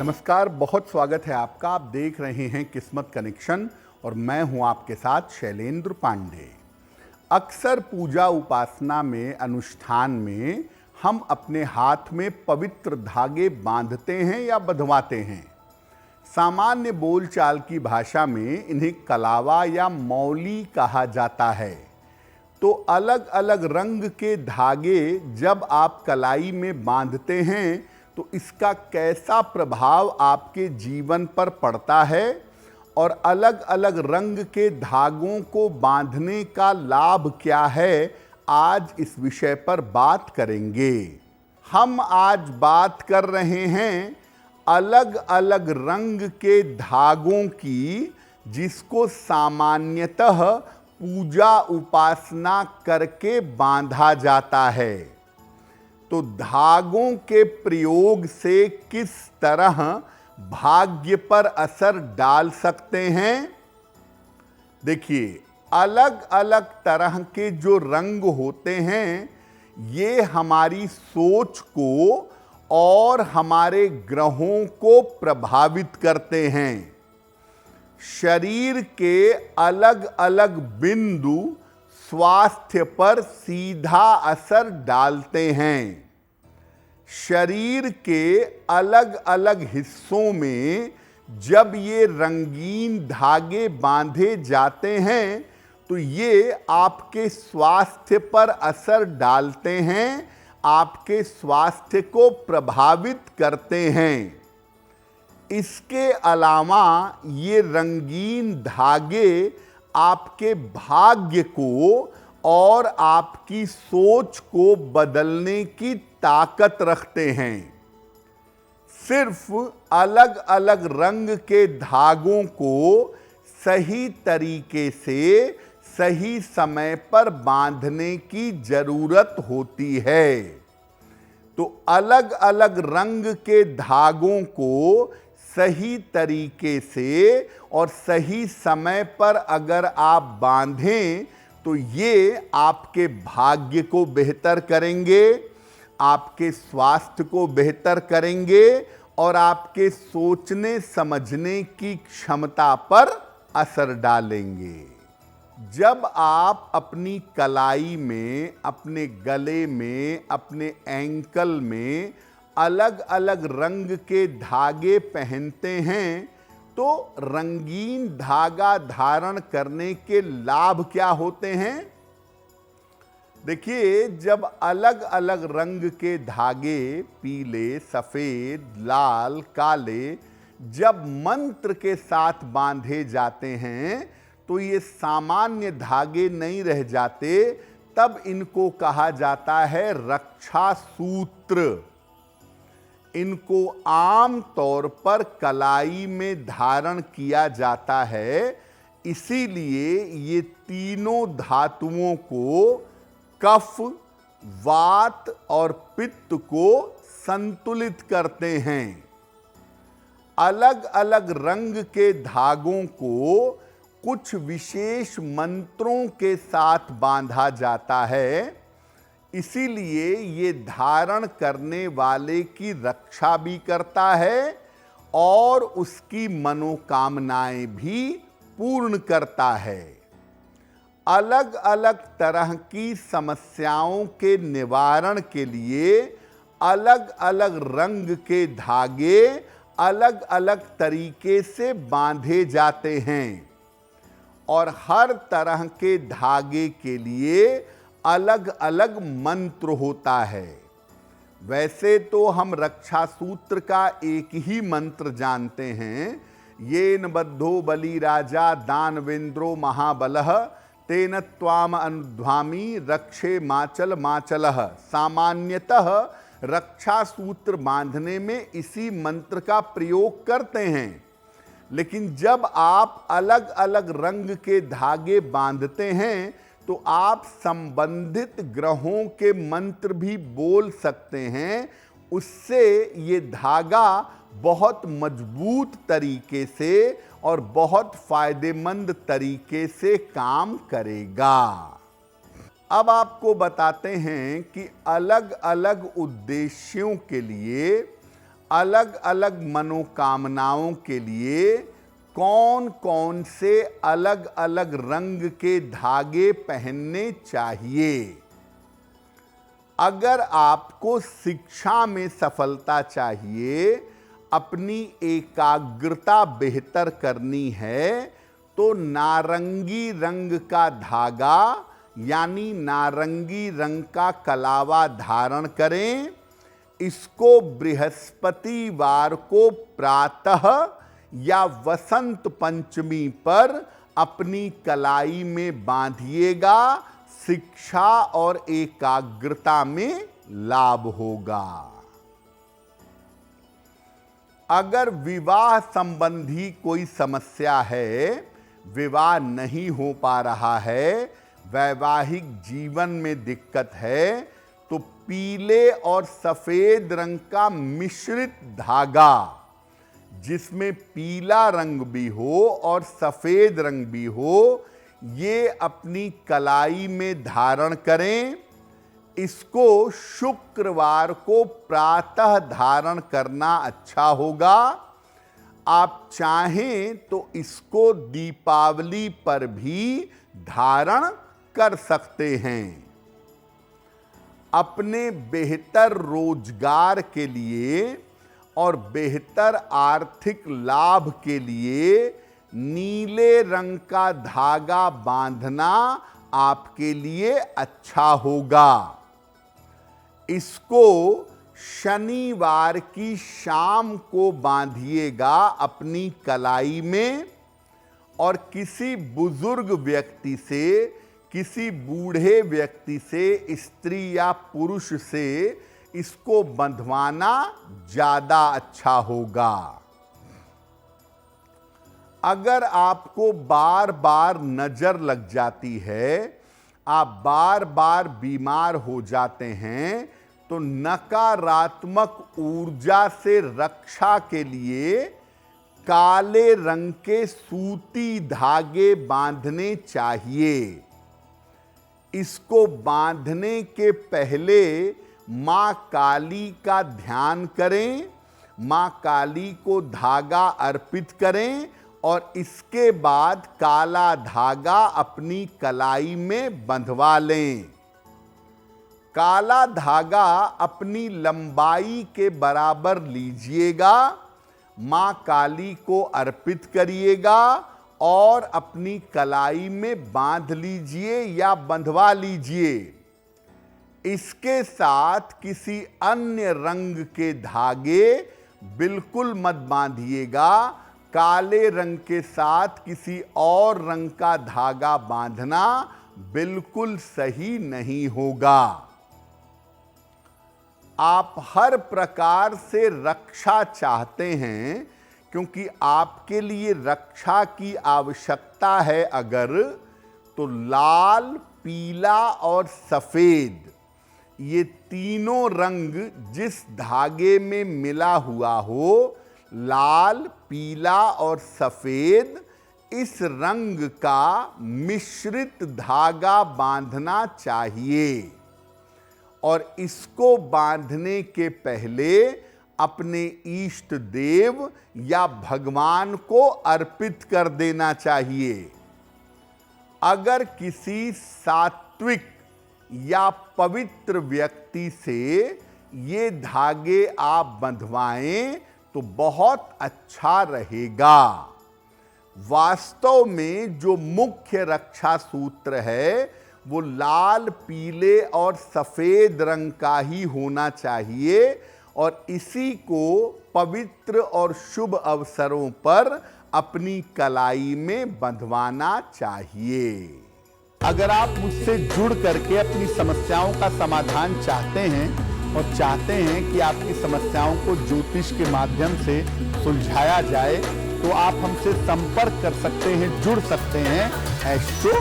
नमस्कार, बहुत स्वागत है आपका। आप देख रहे हैं किस्मत कनेक्शन और मैं हूं आपके साथ शैलेंद्र पांडे। अक्सर पूजा उपासना में, अनुष्ठान में हम अपने हाथ में पवित्र धागे बांधते हैं या बंधवाते हैं। सामान्य बोलचाल की भाषा में इन्हें कलावा या मौली कहा जाता है। तो अलग अलग रंग के धागे जब आप कलाई में बांधते हैं तो इसका कैसा प्रभाव आपके जीवन पर पड़ता है और अलग अलग रंग के धागों को बांधने का लाभ क्या है, आज इस विषय पर बात करेंगे। हम आज बात कर रहे हैं अलग अलग रंग के धागों की, जिसको सामान्यतः पूजा उपासना करके बांधा जाता है। तो धागों के प्रयोग से किस तरह भाग्य पर असर डाल सकते हैं? देखिए, अलग अलग तरह के जो रंग होते हैं ये हमारी सोच को और हमारे ग्रहों को प्रभावित करते हैं। शरीर के अलग अलग बिंदु स्वास्थ्य पर सीधा असर डालते हैं। शरीर के अलग अलग हिस्सों में जब ये रंगीन धागे बांधे जाते हैं तो ये आपके स्वास्थ्य पर असर डालते हैं, आपके स्वास्थ्य को प्रभावित करते हैं। इसके अलावा ये रंगीन धागे आपके भाग्य को और आपकी सोच को बदलने की ताकत रखते हैं। सिर्फ अलग अलग रंग के धागों को सही तरीके से सही समय पर बांधने की जरूरत होती है। तो अलग अलग रंग के धागों को सही तरीके से और सही समय पर अगर आप बांधें तो ये आपके भाग्य को बेहतर करेंगे, आपके स्वास्थ्य को बेहतर करेंगे और आपके सोचने समझने की क्षमता पर असर डालेंगे। जब आप अपनी कलाई में, अपने गले में, अपने एंकल में अलग अलग रंग के धागे पहनते हैं तो रंगीन धागा धारण करने के लाभ क्या होते हैं? देखिए, जब अलग अलग रंग के धागे, पीले, सफेद, लाल, काले, जब मंत्र के साथ बांधे जाते हैं तो ये सामान्य धागे नहीं रह जाते, तब इनको कहा जाता है रक्षा सूत्र। इनको आम तौर पर कलाई में धारण किया जाता है, इसीलिए ये तीनों धातुओं को, कफ, वात और पित्त को संतुलित करते हैं। अलग अलग रंग के धागों को कुछ विशेष मंत्रों के साथ बांधा जाता है, इसीलिए ये धारण करने वाले की रक्षा भी करता है और उसकी मनोकामनाएं भी पूर्ण करता है। अलग अलग तरह की समस्याओं के निवारण के लिए अलग अलग रंग के धागे अलग अलग तरीके से बांधे जाते हैं और हर तरह के धागे के लिए अलग अलग मंत्र होता है। वैसे तो हम रक्षा सूत्र का एक ही मंत्र जानते हैं, येन बद्धो बलि राजा दानवेंद्रो महाबलः तेन त्वाम अनुध्वामी रक्षे माचल माचलः। सामान्यतः रक्षा सूत्र बांधने में इसी मंत्र का प्रयोग करते हैं, लेकिन जब आप अलग अलग रंग के धागे बांधते हैं तो आप संबंधित ग्रहों के मंत्र भी बोल सकते हैं। उससे ये धागा बहुत मजबूत तरीके से और बहुत फायदेमंद तरीके से काम करेगा। अब आपको बताते हैं कि अलग अलग उद्देश्यों के लिए अलग अलग मनोकामनाओं के लिए कौन कौन से अलग अलग रंग के धागे पहनने चाहिए। अगर आपको शिक्षा में सफलता चाहिए, अपनी एकाग्रता बेहतर करनी है, तो नारंगी रंग का धागा यानी नारंगी रंग का कलावा धारण करें। इसको बृहस्पतिवार को प्रातः या वसंत पंचमी पर अपनी कलाई में बांधिएगा। शिक्षा और एकाग्रता में लाभ होगा। अगर विवाह संबंधी कोई समस्या है, विवाह नहीं हो पा रहा है, वैवाहिक जीवन में दिक्कत है, तो पीले और सफेद रंग का मिश्रित धागा, जिसमें पीला रंग भी हो और सफेद रंग भी हो, ये अपनी कलाई में धारण करें। इसको शुक्रवार को प्रातः धारण करना अच्छा होगा। आप चाहें तो इसको दीपावली पर भी धारण कर सकते हैं। अपने बेहतर रोजगार के लिए और बेहतर आर्थिक लाभ के लिए नीले रंग का धागा बांधना आपके लिए अच्छा होगा। इसको शनिवार की शाम को बांधिएगा अपनी कलाई में, और किसी बुजुर्ग व्यक्ति से, किसी बूढ़े व्यक्ति से, स्त्री या पुरुष से इसको बंधवाना ज्यादा अच्छा होगा। अगर आपको बार बार नजर लग जाती है, आप बार बार बीमार हो जाते हैं, तो नकारात्मक ऊर्जा से रक्षा के लिए काले रंग के सूती धागे बांधने चाहिए। इसको बांधने के पहले मां काली का ध्यान करें, मां काली को धागा अर्पित करें, और इसके बाद काला धागा अपनी कलाई में बंधवा लें। काला धागा अपनी लंबाई के बराबर लीजिएगा, मां काली को अर्पित करिएगा और अपनी कलाई में बांध लीजिए या बंधवा लीजिए। इसके साथ किसी अन्य रंग के धागे बिल्कुल मत बांधिएगा। काले रंग के साथ किसी और रंग का धागा बांधना बिल्कुल सही नहीं होगा। आप हर प्रकार से रक्षा चाहते हैं, क्योंकि आपके लिए रक्षा की आवश्यकता है अगर, तो लाल, पीला और सफेद, ये तीनों रंग जिस धागे में मिला हुआ हो, लाल, पीला और सफेद, इस रंग का मिश्रित धागा बांधना चाहिए। और इसको बांधने के पहले अपने इष्ट देव या भगवान को अर्पित कर देना चाहिए। अगर किसी सात्विक या पवित्र व्यक्ति से ये धागे आप बंधवाएं तो बहुत अच्छा रहेगा। वास्तव में जो मुख्य रक्षा सूत्र है वो लाल, पीले और सफेद रंग का ही होना चाहिए, और इसी को पवित्र और शुभ अवसरों पर अपनी कलाई में बंधवाना चाहिए। अगर आप मुझसे जुड़ करके अपनी समस्याओं का समाधान चाहते हैं और चाहते हैं कि आपकी समस्याओं को ज्योतिष के माध्यम से सुलझाया जाए, तो आप हमसे संपर्क कर सकते हैं, जुड़ सकते हैं एस्ट्रो